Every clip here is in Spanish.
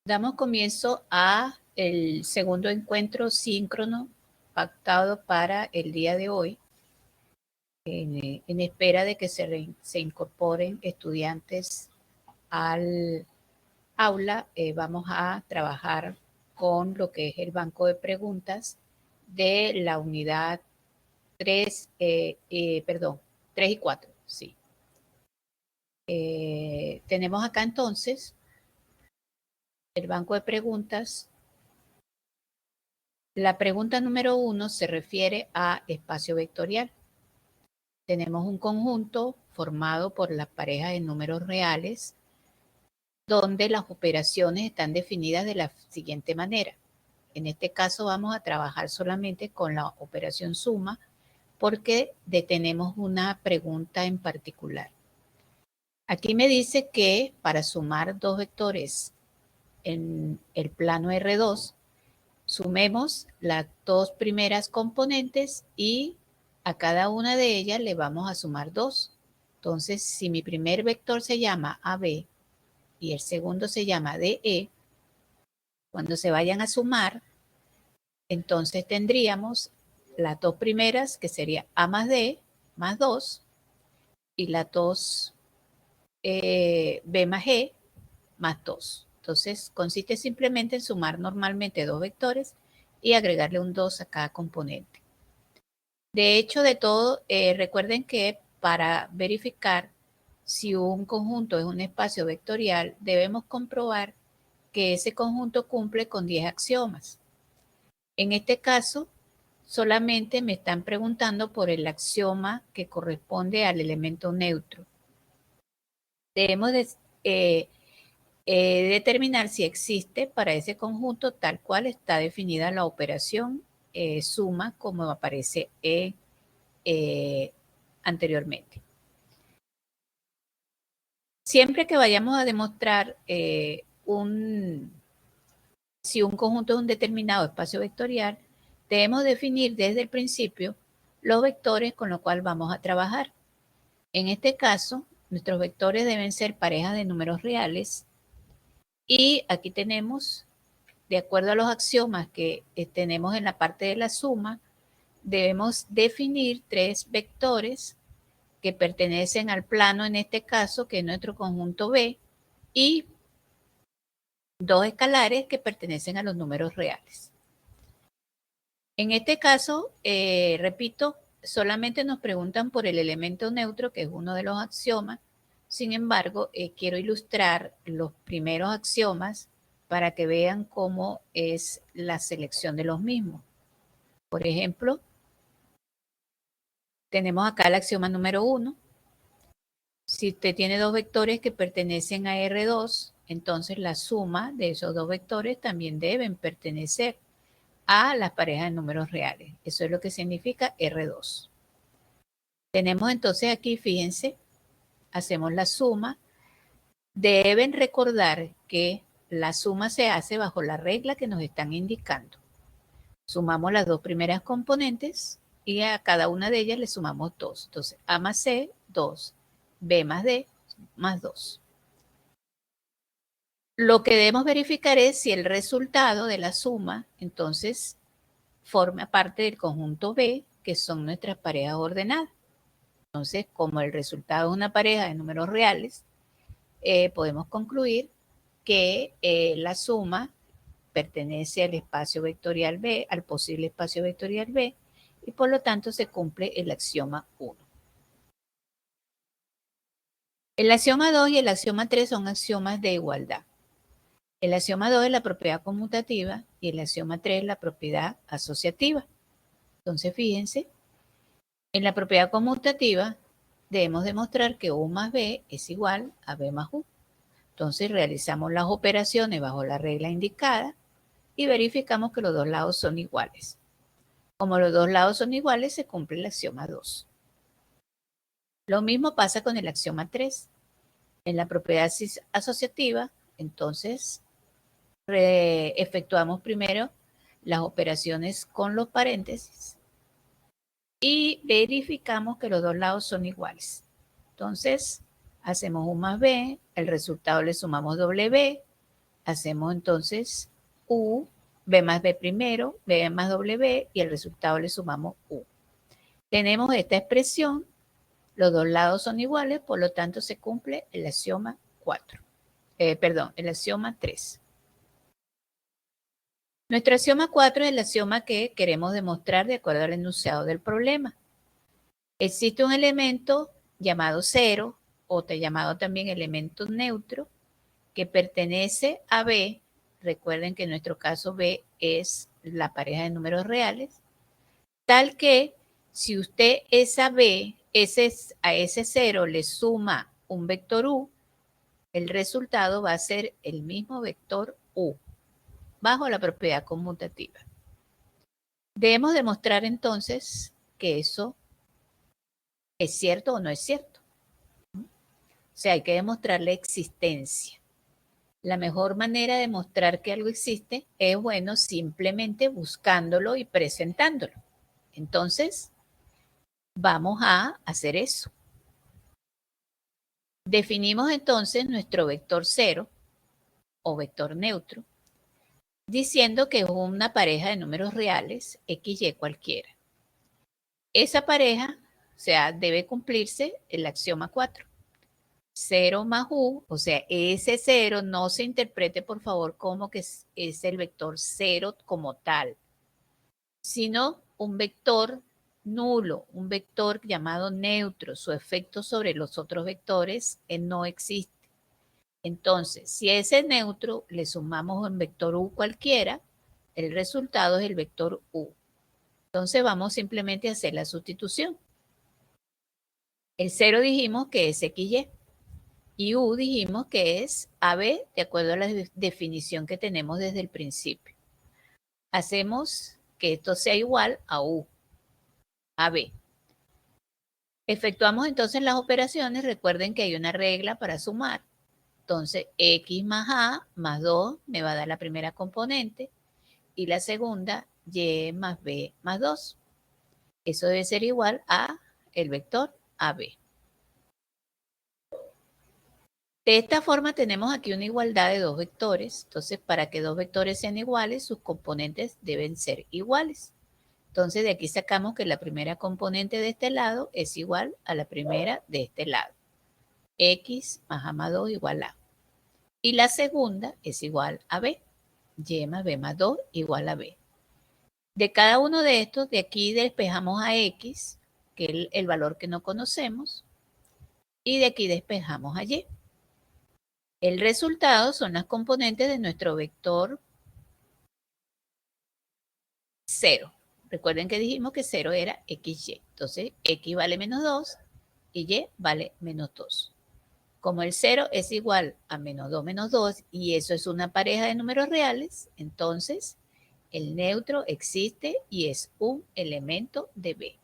Damos comienzo a el segundo encuentro síncrono pactado para el día de hoy, en espera de que se incorporen estudiantes al aula. Vamos a trabajar con lo que es el banco de preguntas de la unidad 3, 3 y 4, sí. Tenemos acá entonces el banco de preguntas. La pregunta número 1 se refiere a espacio vectorial. Tenemos un conjunto formado por las parejas de números reales, donde las operaciones están definidas de la siguiente manera. En este caso vamos a trabajar solamente con la operación suma, porque tenemos una pregunta en particular. Aquí me dice que para sumar dos vectores en el plano R2, sumemos las dos primeras componentes y a cada una de ellas le vamos a sumar 2. Entonces, si mi primer vector se llama AB y el segundo se llama DE, cuando se vayan a sumar, entonces tendríamos las dos primeras, que sería A más D más 2, y las dos B más E más 2. Entonces, consiste simplemente en sumar normalmente dos vectores y agregarle un 2 a cada componente. De hecho, recuerden que para verificar si un conjunto es un espacio vectorial, debemos comprobar que ese conjunto cumple con 10 axiomas. En este caso, solamente me están preguntando por el axioma que corresponde al elemento neutro. Debemos determinar si existe para ese conjunto tal cual está definida la operación suma, como aparece anteriormente. Siempre que vayamos a demostrar si un conjunto es un determinado espacio vectorial, debemos definir desde el principio los vectores con los cuales vamos a trabajar. En este caso, nuestros vectores deben ser parejas de números reales, y aquí tenemos, de acuerdo a los axiomas que tenemos en la parte de la suma, debemos definir tres vectores que pertenecen al plano, en este caso, que es nuestro conjunto B, y dos escalares que pertenecen a los números reales. En este caso, repito, solamente nos preguntan por el elemento neutro, que es uno de los axiomas. Sin embargo, quiero ilustrar los primeros axiomas para que vean cómo es la selección de los mismos. Por ejemplo, tenemos acá el axioma número 1. Si usted tiene dos vectores que pertenecen a R2, entonces la suma de esos dos vectores también deben pertenecer a las parejas de números reales. Eso es lo que significa R2. Tenemos entonces aquí, fíjense, hacemos la suma. Deben recordar que la suma se hace bajo la regla que nos están indicando. Sumamos las dos primeras componentes y a cada una de ellas le sumamos 2. Entonces, A más C, 2. B más D, más 2. Lo que debemos verificar es si el resultado de la suma, entonces, forma parte del conjunto B, que son nuestras parejas ordenadas. Entonces, como el resultado es una pareja de números reales, podemos concluir que la suma pertenece al espacio vectorial B, al posible espacio vectorial B, y por lo tanto se cumple el axioma 1. El axioma 2 y el axioma 3 son axiomas de igualdad. El axioma 2 es la propiedad conmutativa y el axioma 3 es la propiedad asociativa. Entonces, fíjense, en la propiedad conmutativa debemos demostrar que U más B es igual a B más U. Entonces, realizamos las operaciones bajo la regla indicada y verificamos que los dos lados son iguales. Como los dos lados son iguales, se cumple el axioma 2. Lo mismo pasa con el axioma 3. En la propiedad asociativa, entonces, efectuamos primero las operaciones con los paréntesis y verificamos que los dos lados son iguales. Entonces, hacemos U más B, el resultado le sumamos doble B, hacemos entonces U, B más B primero, B más W y el resultado le sumamos U. Tenemos esta expresión, los dos lados son iguales, por lo tanto se cumple el axioma 4. El axioma 3. Nuestro axioma 4 es el axioma que queremos demostrar de acuerdo al enunciado del problema. Existe un elemento llamado 0, o llamado también elemento neutro, que pertenece a B. Recuerden que en nuestro caso B es la pareja de números reales, tal que si usted esa B, a ese 0 le suma un vector U, el resultado va a ser el mismo vector U, bajo la propiedad conmutativa. Debemos demostrar entonces que eso es cierto o no es cierto. O sea, hay que demostrar la existencia. La mejor manera de demostrar que algo existe es, bueno, simplemente buscándolo y presentándolo. Entonces, vamos a hacer eso. Definimos entonces nuestro vector 0 o vector neutro, diciendo que es una pareja de números reales, x, y cualquiera. Esa pareja, o sea, debe cumplirse el axioma 4. 0 más U, o sea, ese 0 no se interprete por favor como que es el vector 0 como tal, sino un vector nulo, un vector llamado neutro. Su efecto sobre los otros vectores no existe. Entonces, si a ese neutro le sumamos un vector U cualquiera, el resultado es el vector U. Entonces vamos simplemente a hacer la sustitución. El 0 dijimos que es XY. Y U dijimos que es AB de acuerdo a la definición que tenemos desde el principio. Hacemos que esto sea igual a U, AB. Efectuamos entonces las operaciones. Recuerden que hay una regla para sumar. Entonces, X más A más 2 me va a dar la primera componente y la segunda, Y más B más 2. Eso debe ser igual a el vector AB. De esta forma tenemos aquí una igualdad de dos vectores. Entonces, para que dos vectores sean iguales, sus componentes deben ser iguales. Entonces, de aquí sacamos que la primera componente de este lado es igual a la primera de este lado. X más A más 2 igual a. Y la segunda es igual a B. Y más B más 2 igual a B. De cada uno de estos, de aquí despejamos a X, que es el valor que no conocemos. Y de aquí despejamos a Y. El resultado son las componentes de nuestro vector 0. Recuerden que dijimos que 0 era XY. Entonces, X vale menos 2 y Y vale menos 2. Como el 0 es igual a menos 2 y eso es una pareja de números reales, entonces el neutro existe y es un elemento de B.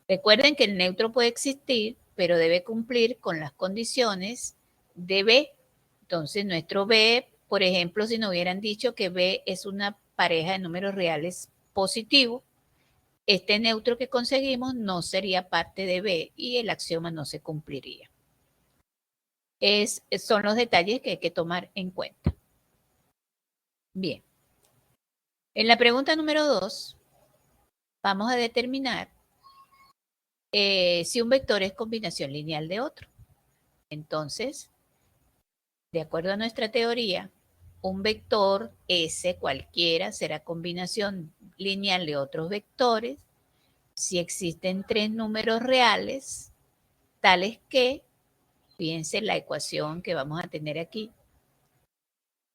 Recuerden que el neutro puede existir, pero debe cumplir con las condiciones de B. Entonces, nuestro B, por ejemplo, si nos hubieran dicho que B es una pareja de números reales positivo, este neutro que conseguimos no sería parte de B y el axioma no se cumpliría. Son los detalles que hay que tomar en cuenta. Bien. En la pregunta número 2, vamos a determinar si un vector es combinación lineal de otro. Entonces, de acuerdo a nuestra teoría, un vector S cualquiera será combinación lineal de otros vectores si existen tres números reales, tales que, fíjense la ecuación que vamos a tener aquí,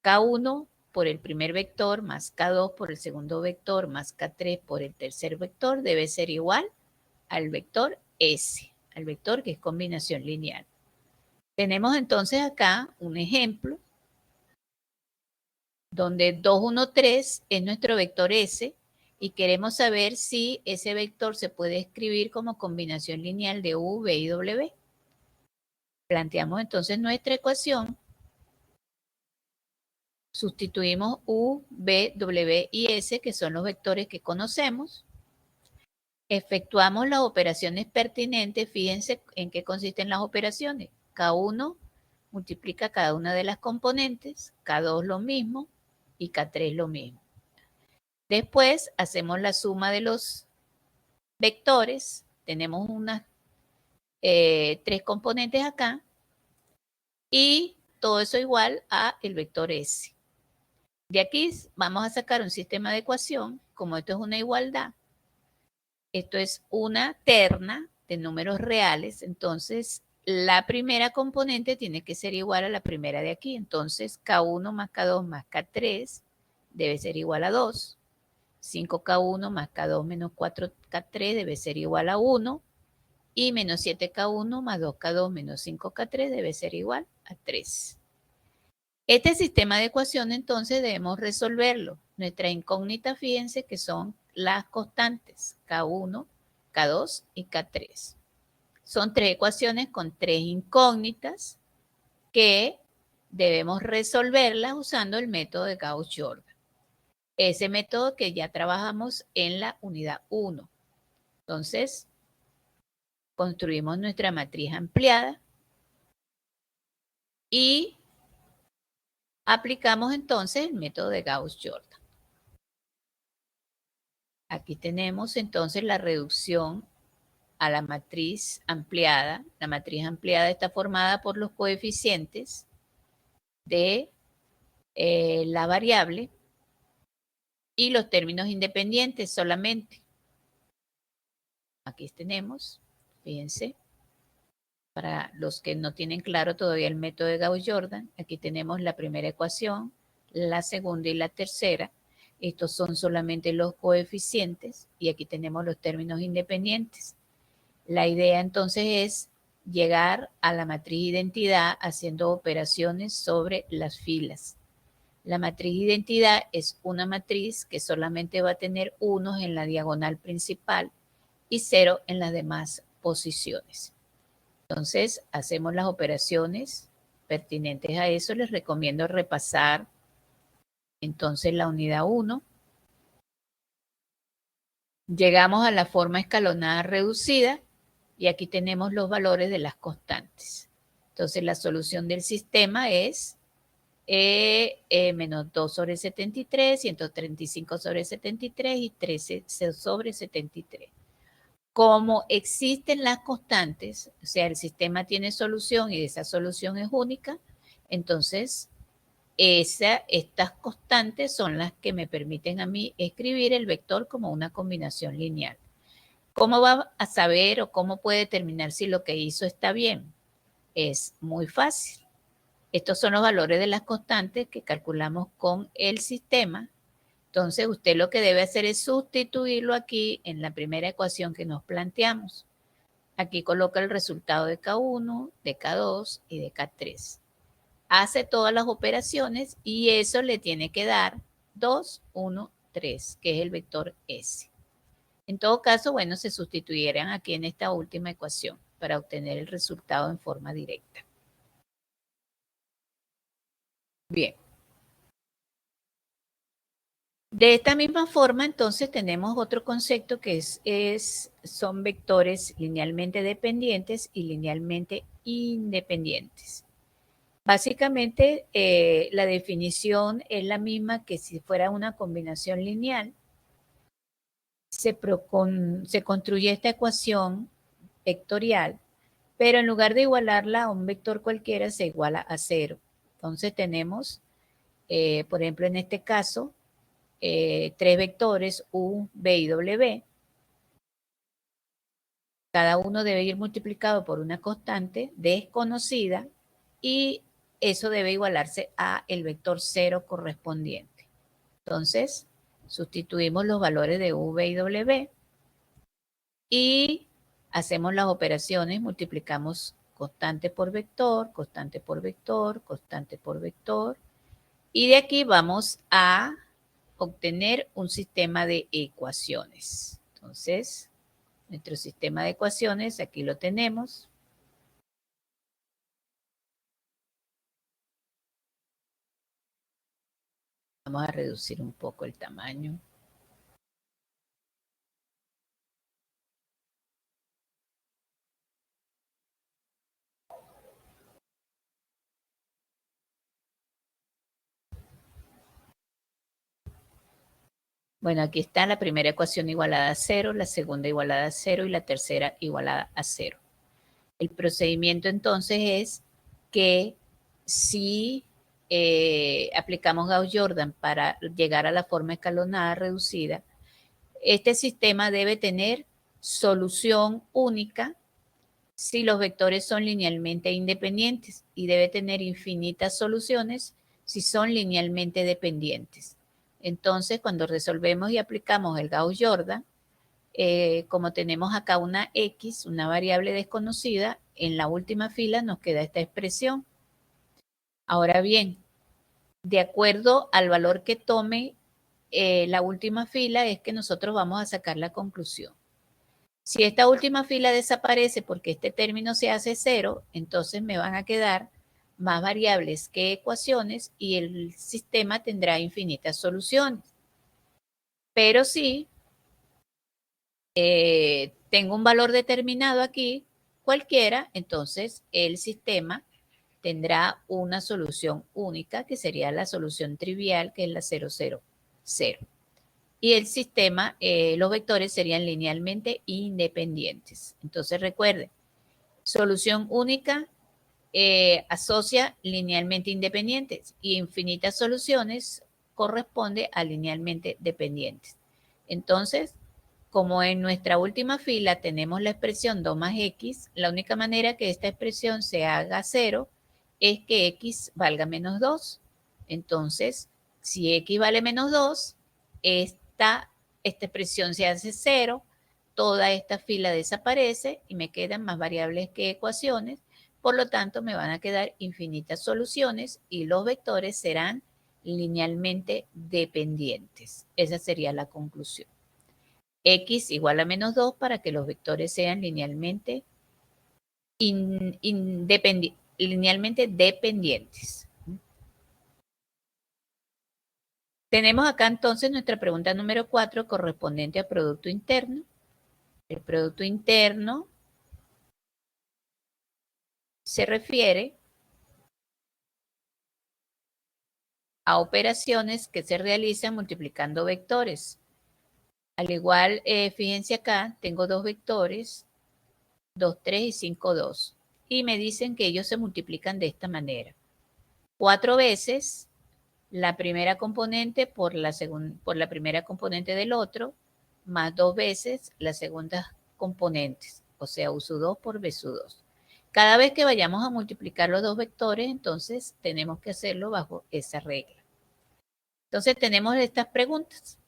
K1 por el primer vector más K2 por el segundo vector más K3 por el tercer vector debe ser igual al vector S, al vector que es combinación lineal. Tenemos entonces acá un ejemplo donde 2, 1, 3 es nuestro vector S y queremos saber si ese vector se puede escribir como combinación lineal de U, V y W. Planteamos entonces nuestra ecuación, sustituimos U, V, W y S, que son los vectores que conocemos, efectuamos las operaciones pertinentes. Fíjense en qué consisten las operaciones. K1 multiplica cada una de las componentes, K2 lo mismo y K3 lo mismo. Después hacemos la suma de los vectores, tenemos unas 3 componentes acá, y todo eso igual a el vector S. De aquí vamos a sacar un sistema de ecuación, como esto es una igualdad, esto es una terna de números reales, entonces la primera componente tiene que ser igual a la primera de aquí, entonces K1 más K2 más K3 debe ser igual a 2, 5K1 más K2 menos 4K3 debe ser igual a 1, y menos 7K1 más 2K2 menos 5K3 debe ser igual a 3. Este sistema de ecuaciones entonces debemos resolverlo. Nuestra incógnita, fíjense que son las constantes K1, K2 y K3. Son 3 ecuaciones con 3 incógnitas que debemos resolverlas usando el método de Gauss-Jordan. Ese método que ya trabajamos en la unidad 1. Entonces, construimos nuestra matriz ampliada y aplicamos entonces el método de Gauss-Jordan. Aquí tenemos entonces la reducción a la matriz ampliada. La matriz ampliada está formada por los coeficientes de la variable y los términos independientes solamente. Aquí tenemos, fíjense, para los que no tienen claro todavía el método de Gauss-Jordan, aquí tenemos la primera ecuación, la segunda y la tercera. Estos son solamente los coeficientes y aquí tenemos los términos independientes. La idea entonces es llegar a la matriz identidad haciendo operaciones sobre las filas. La matriz identidad es una matriz que solamente va a tener unos en la diagonal principal y 0 en las demás posiciones. Entonces, hacemos las operaciones pertinentes a eso. Les recomiendo repasar entonces la unidad 1. Llegamos a la forma escalonada reducida y aquí tenemos los valores de las constantes. Entonces, la solución del sistema es menos 2 sobre 73, 135 sobre 73 y 13 sobre 73. Como existen las constantes, o sea, el sistema tiene solución y esa solución es única, entonces estas constantes son las que me permiten a mí escribir el vector como una combinación lineal. ¿Cómo va a saber o cómo puede determinar si lo que hizo está bien? Es muy fácil. Estos son los valores de las constantes que calculamos con el sistema. Entonces, usted lo que debe hacer es sustituirlo aquí en la primera ecuación que nos planteamos. Aquí coloca el resultado de K1, de K2 y de K3. Hace todas las operaciones y eso le tiene que dar 2, 1, 3, que es el vector S. En todo caso, bueno, se sustituyeran aquí en esta última ecuación para obtener el resultado en forma directa. Bien. De esta misma forma, entonces, tenemos otro concepto que son vectores linealmente dependientes y linealmente independientes. Básicamente, la definición es la misma que si fuera una combinación lineal. Se construye esta ecuación vectorial, pero en lugar de igualarla a un vector cualquiera, se iguala a 0. Entonces tenemos, por ejemplo, en este caso, 3 vectores U, V y W. Cada uno debe ir multiplicado por una constante desconocida y eso debe igualarse a el vector 0 correspondiente. Entonces, sustituimos los valores de U, V y W y hacemos las operaciones, multiplicamos constante por vector, constante por vector, constante por vector. Y de aquí vamos a obtener un sistema de ecuaciones. Entonces, nuestro sistema de ecuaciones, aquí lo tenemos. Vamos a reducir un poco el tamaño. Bueno, aquí está la primera ecuación igualada a 0, la segunda igualada a 0 y la tercera igualada a 0. El procedimiento entonces es que si aplicamos Gauss-Jordan para llegar a la forma escalonada reducida, este sistema debe tener solución única si los vectores son linealmente independientes y debe tener infinitas soluciones si son linealmente dependientes. Entonces, cuando resolvemos y aplicamos el Gauss-Jordan, como tenemos acá una X, una variable desconocida, en la última fila nos queda esta expresión. Ahora bien, de acuerdo al valor que tome la última fila es que nosotros vamos a sacar la conclusión. Si esta última fila desaparece porque este término se hace 0, entonces me van a quedar más variables que ecuaciones y el sistema tendrá infinitas soluciones. Pero si tengo un valor determinado aquí, cualquiera, entonces el sistema tendrá una solución única, que sería la solución trivial, que es la 0, 0, 0. Y el sistema, los vectores serían linealmente independientes. Entonces recuerden, solución única asocia linealmente independientes y infinitas soluciones corresponde a linealmente dependientes. Entonces, como en nuestra última fila tenemos la expresión 2 más x, la única manera que esta expresión se haga 0 es que x valga menos 2. Entonces, si x vale menos 2, esta expresión se hace 0, toda esta fila desaparece y me quedan más variables que ecuaciones. Por lo tanto, me van a quedar infinitas soluciones y los vectores serán linealmente dependientes. Esa sería la conclusión. X igual a menos 2 para que los vectores sean linealmente, linealmente dependientes. Tenemos acá entonces nuestra pregunta número 4 correspondiente al producto interno. El producto interno se refiere a operaciones que se realizan multiplicando vectores. Al igual, fíjense acá, tengo dos vectores, 2, 3 y 5, 2. Y me dicen que ellos se multiplican de esta manera. 4 veces la primera componente por la primera componente del otro, más 2 veces las segundas componentes, o sea, U2 por B2. Cada vez que vayamos a multiplicar los dos vectores, entonces tenemos que hacerlo bajo esa regla. Entonces tenemos estas preguntas.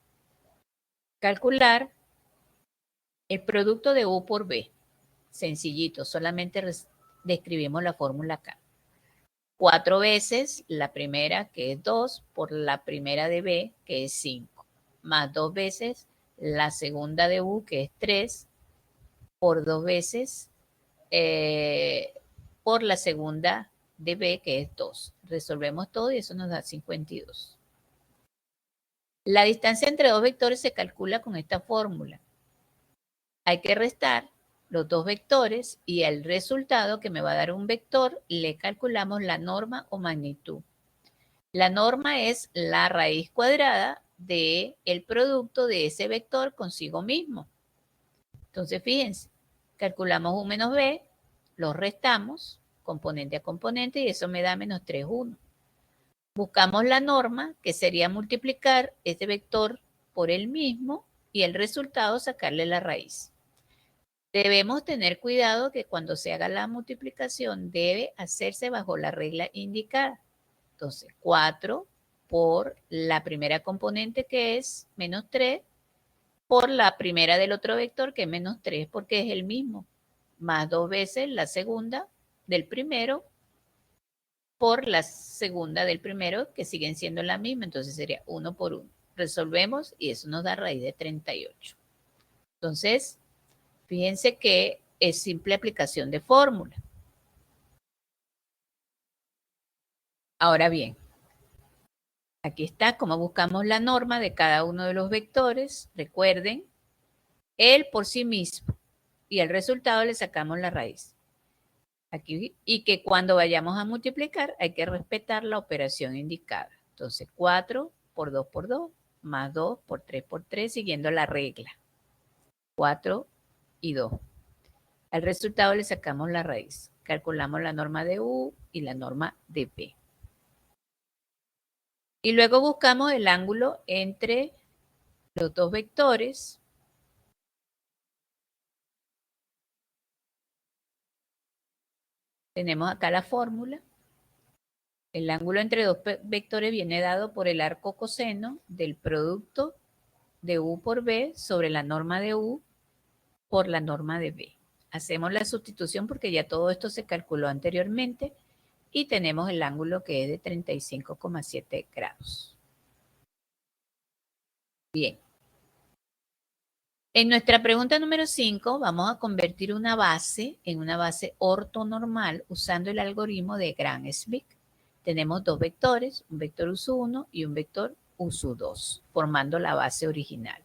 Calcular el producto de U por B. Sencillito, solamente describimos la fórmula acá. 4 veces la primera, que es 2, por la primera de B, que es 5, más 2 veces la segunda de U, que es 3, por 2 veces por la segunda de B, que es 2. Resolvemos todo y eso nos da 52. La distancia entre dos vectores se calcula con esta fórmula. Hay que restar los dos vectores y al resultado que me va a dar un vector le calculamos la norma o magnitud. La norma es la raíz cuadrada del producto de ese vector consigo mismo. Entonces, fíjense, calculamos U menos B, los restamos componente a componente y eso me da menos 3, 1. Buscamos la norma, que sería multiplicar este vector por el mismo y el resultado sacarle la raíz. Debemos tener cuidado que cuando se haga la multiplicación debe hacerse bajo la regla indicada. Entonces, 4 por la primera componente que es menos 3 por la primera del otro vector que es menos 3 porque es el mismo, más 2 veces la segunda del primero por la segunda del primero que siguen siendo la misma, entonces sería 1 por 1. Resolvemos y eso nos da raíz de 38. Entonces, fíjense que es simple aplicación de fórmula. Ahora bien, aquí está cómo buscamos la norma de cada uno de los vectores. Recuerden, él por sí mismo y al resultado le sacamos la raíz. Aquí, y que cuando vayamos a multiplicar hay que respetar la operación indicada. Entonces 4 por 2 por 2 más 2 por 3 por 3, siguiendo la regla. 4 y 2. Al resultado le sacamos la raíz. Calculamos la norma de U y la norma de P. Y luego buscamos el ángulo entre los dos vectores. Tenemos acá la fórmula. El ángulo entre dos vectores viene dado por el arco coseno del producto de U por B sobre la norma de U por la norma de B. Hacemos la sustitución porque ya todo esto se calculó anteriormente y tenemos el ángulo que es de 35,7 grados. Bien. En nuestra pregunta número 5 vamos a convertir una base en una base ortonormal usando el algoritmo de Gram-Schmidt. Tenemos dos vectores, un vector US1 y un vector US2, formando la base original.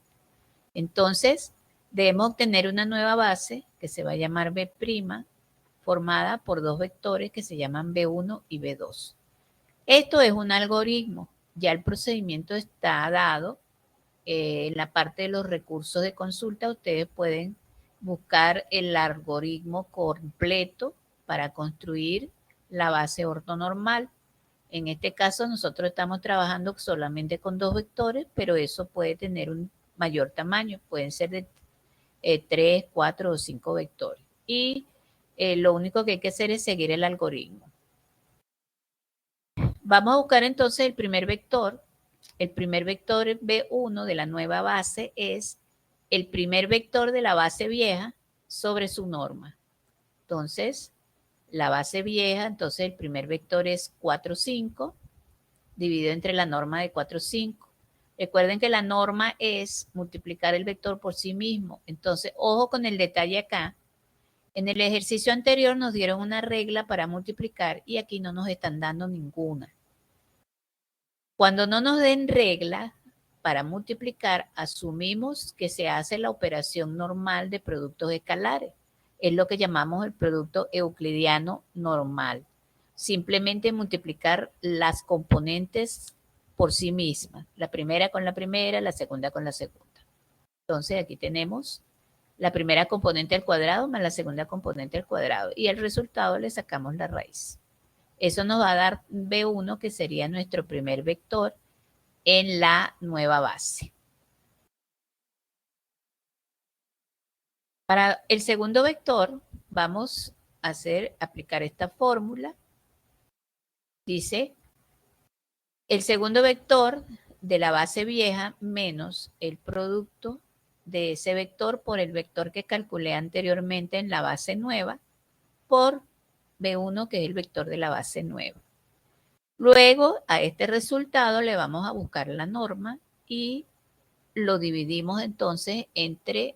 Entonces, debemos obtener una nueva base que se va a llamar B', formada por dos vectores que se llaman B1 y B2. Esto es un algoritmo. Ya el procedimiento está dado. En la parte de los recursos de consulta, ustedes pueden buscar el algoritmo completo para construir la base ortonormal. En este caso, nosotros estamos trabajando solamente con dos vectores, pero eso puede tener un mayor tamaño. Pueden ser de 3, 4 o 5 vectores. Y lo único que hay que hacer es seguir el algoritmo. Vamos a buscar entonces el primer vector. El primer vector B1 de la nueva base es el primer vector de la base vieja sobre su norma. Entonces, la base vieja, entonces el primer vector es 4, 5, dividido entre la norma de 4, 5. Recuerden que la norma es multiplicar el vector por sí mismo. Entonces, ojo con el detalle acá. En el ejercicio anterior nos dieron una regla para multiplicar y aquí no nos están dando ninguna. Cuando no nos den regla para multiplicar, asumimos que se hace la operación normal de productos escalares. Es lo que llamamos el producto euclidiano normal. Simplemente multiplicar las componentes por sí mismas. La primera con la primera, la segunda con la segunda. Entonces aquí tenemos la primera componente al cuadrado más la segunda componente al cuadrado. Y el resultado le sacamos la raíz. Eso nos va a dar B1, que sería nuestro primer vector en la nueva base. Para el segundo vector, vamos a aplicar esta fórmula. Dice, el segundo vector de la base vieja menos el producto de ese vector por el vector que calculé anteriormente en la base nueva por B1, que es el vector de la base nueva. Luego, a este resultado le vamos a buscar la norma y lo dividimos entonces entre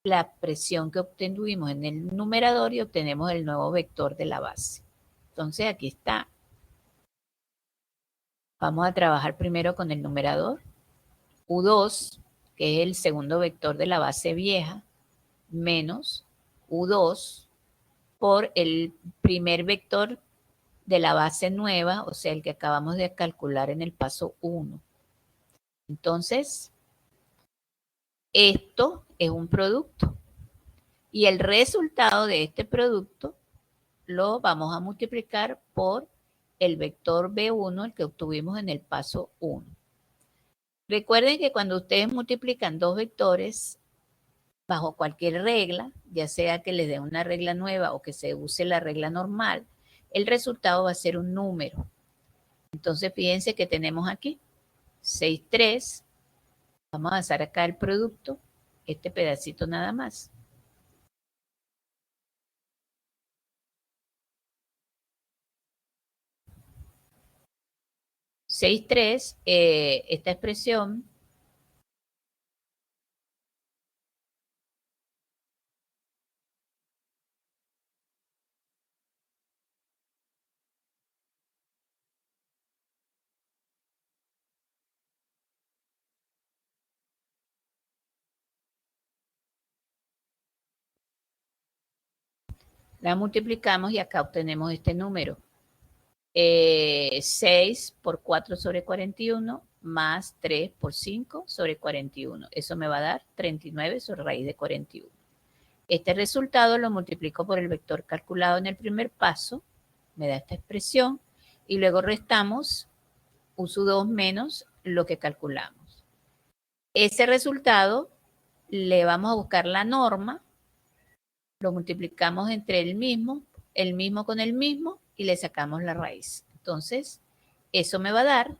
la presión que obtuvimos en el numerador y obtenemos el nuevo vector de la base. Entonces, aquí está. Vamos a trabajar primero con el numerador. U2, que es el segundo vector de la base vieja, menos U2 por el primer vector de la base nueva, o sea, el que acabamos de calcular en el paso 1. Entonces, esto es un producto. Y el resultado de este producto lo vamos a multiplicar por el vector B1, el que obtuvimos en el paso 1. Recuerden que cuando ustedes multiplican dos vectores bajo cualquier regla, ya sea que les dé una regla nueva o que se use la regla normal, el resultado va a ser un número. Entonces, fíjense que tenemos aquí 6, 3. Vamos a hacer acá el producto, este pedacito nada más. 6, 3, esta expresión la multiplicamos y acá obtenemos este número. 6 por 4 sobre 41 más 3 por 5 sobre 41. Eso me va a dar 39 sobre raíz de 41. Este resultado lo multiplico por el vector calculado en el primer paso, me da esta expresión, y luego restamos U2 menos lo que calculamos. Ese resultado le vamos a buscar la norma, lo multiplicamos entre el mismo con el mismo, y le sacamos la raíz. Entonces, eso me va a dar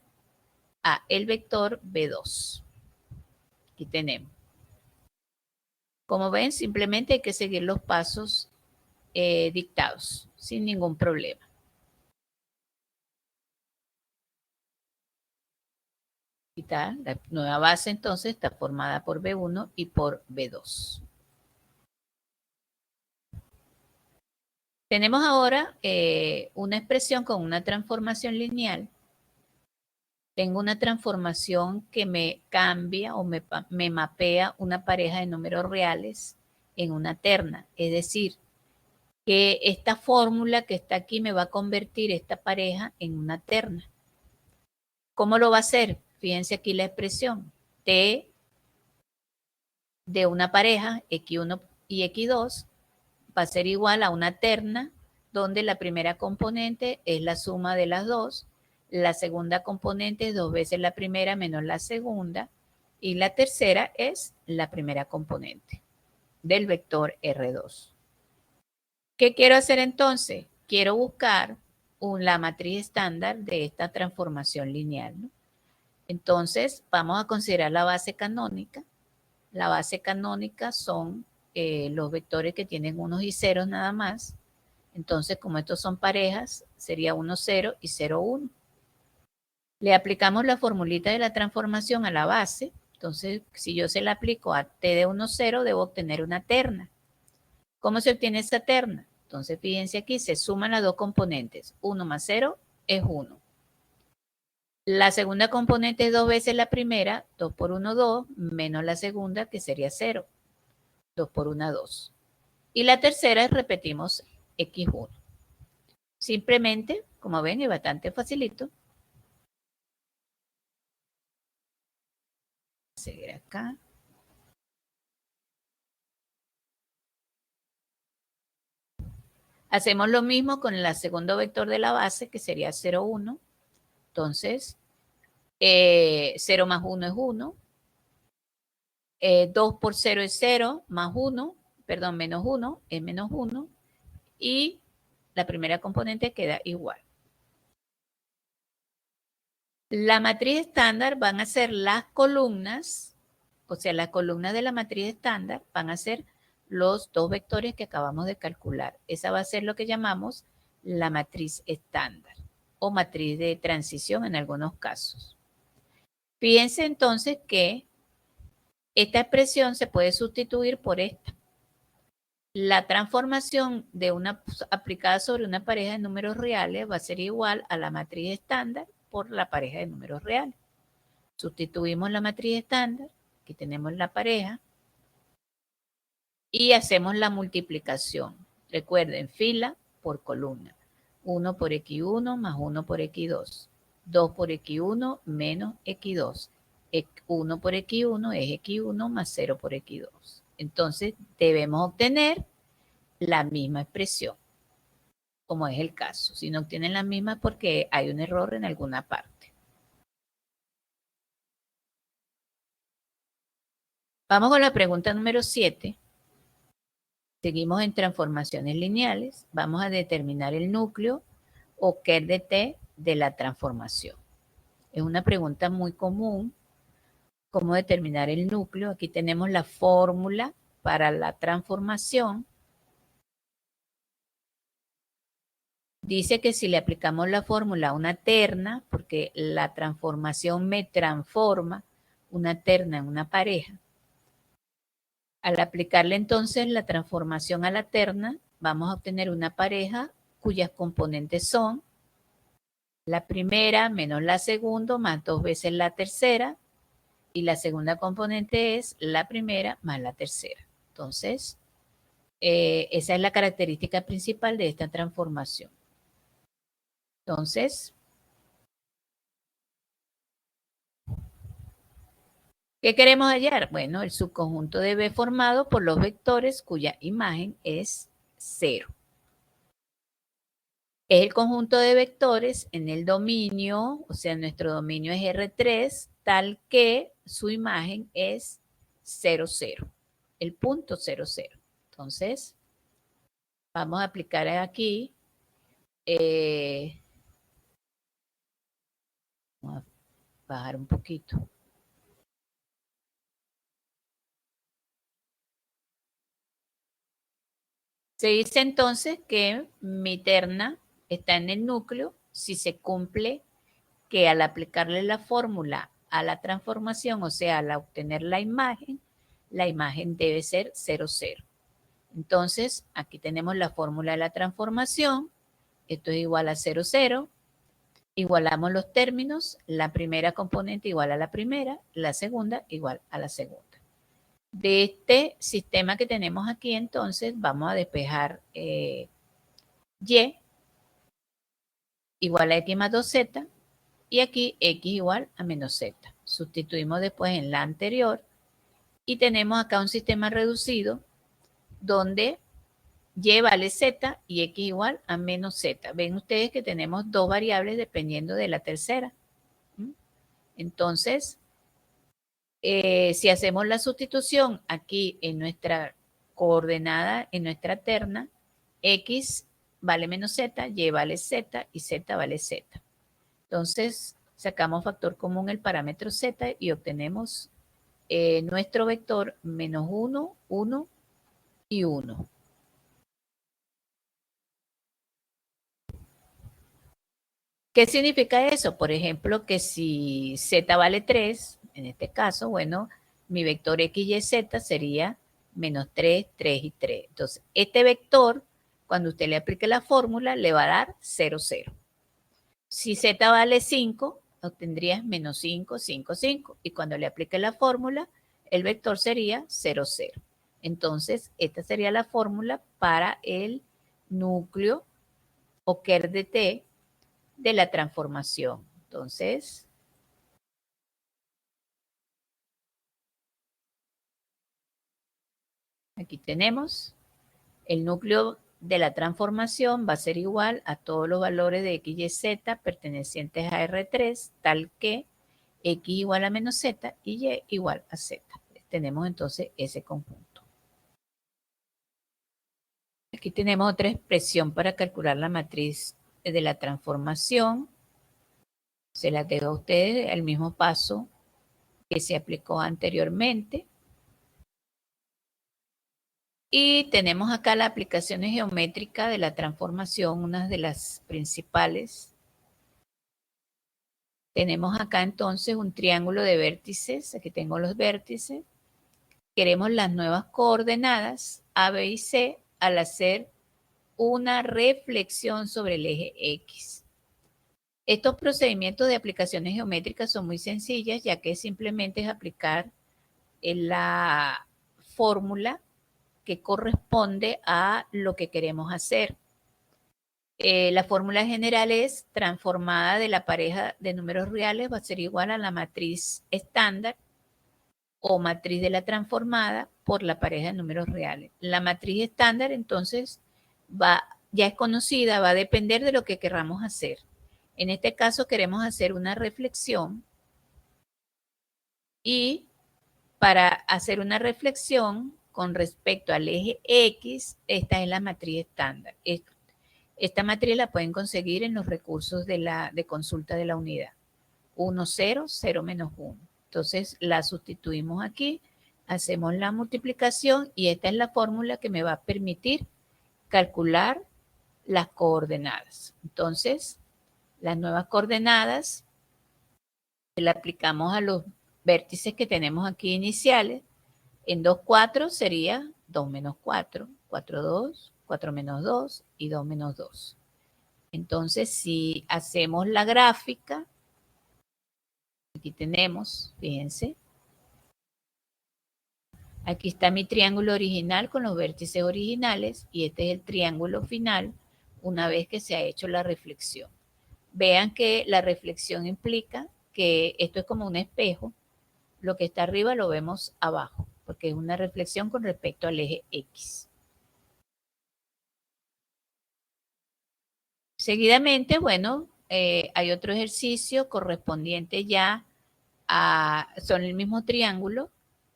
a el vector B2. Aquí tenemos. Como ven, simplemente hay que seguir los pasos dictados sin ningún problema. Aquí está, la nueva base entonces está formada por B1 y por B2. Tenemos ahora una expresión con una transformación lineal. Tengo una transformación que me cambia o me mapea una pareja de números reales en una terna. Es decir, que esta fórmula que está aquí me va a convertir esta pareja en una terna. ¿Cómo lo va a hacer? Fíjense aquí la expresión. T de una pareja, X1 y X2, va a ser igual a una terna donde la primera componente es la suma de las dos, la segunda componente es 2 veces la primera menos la segunda, y la tercera es la primera componente del vector R2. ¿Qué quiero hacer entonces? Quiero buscar la matriz estándar de esta transformación lineal, ¿no? Entonces, vamos a considerar la base canónica. La base canónica son los vectores que tienen unos y ceros nada más. Entonces, como estos son parejas, sería 1, 0 y 0, 1. Le aplicamos la formulita de la transformación a la base. Entonces, si yo se la aplico a t de 1, 0, debo obtener una terna. ¿Cómo se obtiene esa terna? Entonces, fíjense aquí, se suman las dos componentes. 1 más 0 es 1. La segunda componente es 2 veces la primera, 2 por 1, 2, menos la segunda, que sería 0. 2 por 1, 2. Y la tercera es, repetimos, X1. Simplemente, como ven, es bastante facilito. Seguir acá. Hacemos lo mismo con el segundo vector de la base, que sería 0, 1. Entonces, 0 más 1 es 1. 2 por 0 es 0, más 1, perdón, menos 1 es menos 1. Y la primera componente queda igual. La matriz estándar van a ser las columnas, o sea, las columnas de la matriz estándar van a ser los dos vectores que acabamos de calcular. Esa va a ser lo que llamamos la matriz estándar o matriz de transición en algunos casos. Fíjense entonces que esta expresión se puede sustituir por esta. La transformación de una aplicada sobre una pareja de números reales va a ser igual a la matriz estándar por la pareja de números reales. Sustituimos la matriz estándar, aquí tenemos la pareja, y hacemos la multiplicación. Recuerden, fila por columna. 1 por X1 más 1 por X2. 2 por X1 menos X2. 1 por X1 es X1 más 0 por X2. Entonces, debemos obtener la misma expresión, como es el caso. Si no obtienen la misma, porque hay un error en alguna parte. Vamos con la pregunta número 7. Seguimos en transformaciones lineales. Vamos a determinar el núcleo o Ker de T de la transformación. Es una pregunta muy común. ¿Cómo determinar el núcleo? Aquí tenemos la fórmula para la transformación. Dice que si le aplicamos la fórmula a una terna, porque la transformación me transforma una terna en una pareja. Al aplicarle entonces la transformación a la terna, vamos a obtener una pareja cuyas componentes son la primera menos la segunda más 2 veces la tercera, y la segunda componente es la primera más la tercera. Entonces, esa es la característica principal de esta transformación. Entonces, ¿qué queremos hallar? Bueno, el subconjunto de B formado por los vectores cuya imagen es 0. Es el conjunto de vectores en el dominio, o sea, nuestro dominio es R3, tal que su imagen es 0, 0, el punto 0, 0. Entonces, vamos a aplicar aquí, vamos a bajar un poquito. Se dice entonces que mi terna está en el núcleo si se cumple que al aplicarle la fórmula a la transformación, o sea, al obtener la imagen debe ser 0, 0. Entonces, aquí tenemos la fórmula de la transformación. Esto es igual a 0, 0. Igualamos los términos. La primera componente igual a la primera, la segunda igual a la segunda. De este sistema que tenemos aquí, entonces, vamos a despejar y igual a x más 2z y aquí x igual a menos z. Sustituimos después en la anterior y tenemos acá un sistema reducido donde y vale z y x igual a menos z. Ven ustedes que tenemos dos variables dependiendo de la tercera. Entonces, si hacemos la sustitución aquí en nuestra coordenada, en nuestra terna, x vale menos z, y vale z y z vale z. Entonces, sacamos factor común el parámetro z y obtenemos nuestro vector menos 1, 1 y 1. ¿Qué significa eso? Por ejemplo, que si z vale 3, en este caso, bueno, mi vector x, y, z sería menos 3, 3 y 3. Entonces, este vector, cuando usted le aplique la fórmula, le va a dar 0, 0. Si z vale 5, obtendrías menos 5, 5, 5. Y cuando le aplique la fórmula, el vector sería 0, 0. Entonces, esta sería la fórmula para el núcleo o KER de T de la transformación. Entonces, aquí tenemos el núcleo de la transformación va a ser igual a todos los valores de x, y, z pertenecientes a R3, tal que x igual a menos z y y igual a z. Tenemos entonces ese conjunto. Aquí tenemos otra expresión para calcular la matriz de la transformación. Se la dejo a ustedes el mismo paso que se aplicó anteriormente. Y tenemos acá las aplicaciones geométricas de la transformación, una de las principales. Tenemos acá entonces un triángulo de vértices. Aquí tengo los vértices. Queremos las nuevas coordenadas A, B y C al hacer una reflexión sobre el eje X. Estos procedimientos de aplicaciones geométricas son muy sencillas, ya que simplemente es aplicar la fórmula que corresponde a lo que queremos hacer. La fórmula general es transformada de la pareja de números reales va a ser igual a la matriz estándar o matriz de la transformada por la pareja de números reales. La matriz estándar entonces ya es conocida, va a depender de lo que queramos hacer. En este caso queremos hacer una reflexión y para hacer una reflexión con respecto al eje X, esta es la matriz estándar. Esta matriz la pueden conseguir en los recursos de consulta de la unidad. 1, 0, 0 menos 1. Entonces la sustituimos aquí, hacemos la multiplicación y esta es la fórmula que me va a permitir calcular las coordenadas. Entonces, las nuevas coordenadas le aplicamos a los vértices que tenemos aquí iniciales. En 2, 4 sería 2 menos 4, 4, 2, 4 menos 2 y 2 menos 2. Entonces, si hacemos la gráfica, aquí tenemos, fíjense, aquí está mi triángulo original con los vértices originales y este es el triángulo final una vez que se ha hecho la reflexión. vean que la reflexión implica que esto es como un espejo. Lo que está arriba lo vemos abajo, porque es una reflexión con respecto al eje X. Seguidamente, bueno, hay otro ejercicio correspondiente ya son el mismo triángulo,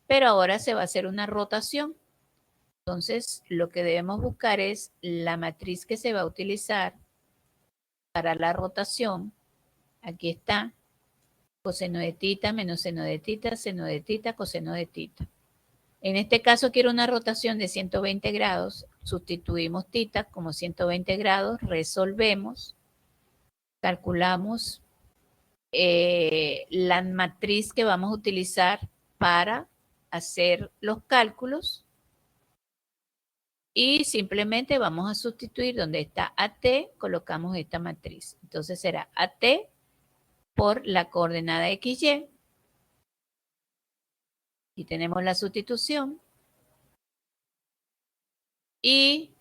pero ahora se va a hacer una rotación. Entonces, lo que debemos buscar es la matriz que se va a utilizar para la rotación. Aquí está, coseno de tita menos seno de tita, coseno de tita. En este caso quiero una rotación de 120 grados, sustituimos tita como 120 grados, resolvemos, calculamos la matriz que vamos a utilizar para hacer los cálculos y simplemente vamos a sustituir donde está AT, colocamos esta matriz. Entonces será AT por la coordenada XY. Y tenemos la sustitución y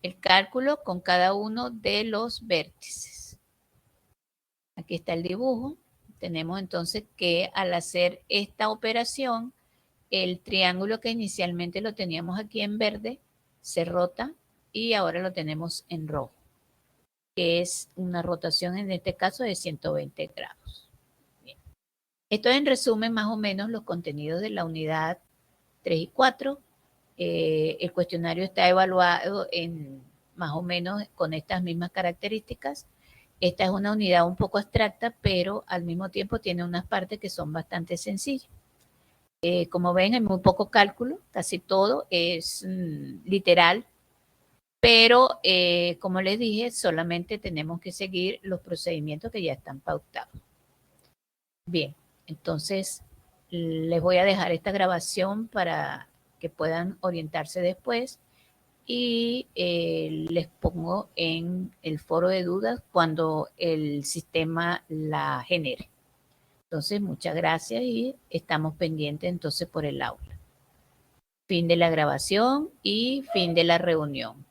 el cálculo con cada uno de los vértices. Aquí está el dibujo. Tenemos entonces que al hacer esta operación, el triángulo que inicialmente lo teníamos aquí en verde se rota y ahora lo tenemos en rojo, que es una rotación en este caso de 120 grados. Bien. Esto es en resumen más o menos los contenidos de la unidad 3 y 4. El cuestionario está evaluado en más o menos con estas mismas características. Esta es una unidad un poco abstracta, pero al mismo tiempo tiene unas partes que son bastante sencillas. Como ven, hay muy poco cálculo, casi todo es literal, pero como les dije, solamente tenemos que seguir los procedimientos que ya están pautados. Bien, entonces les voy a dejar esta grabación para que puedan orientarse después y les pongo en el foro de dudas cuando el sistema la genere. Entonces, muchas gracias y estamos pendientes entonces por el aula. Fin de la grabación y fin de la reunión.